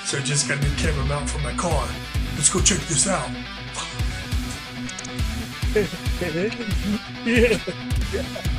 So I just got a new camera mount for my car. Let's go check this out. Yeah.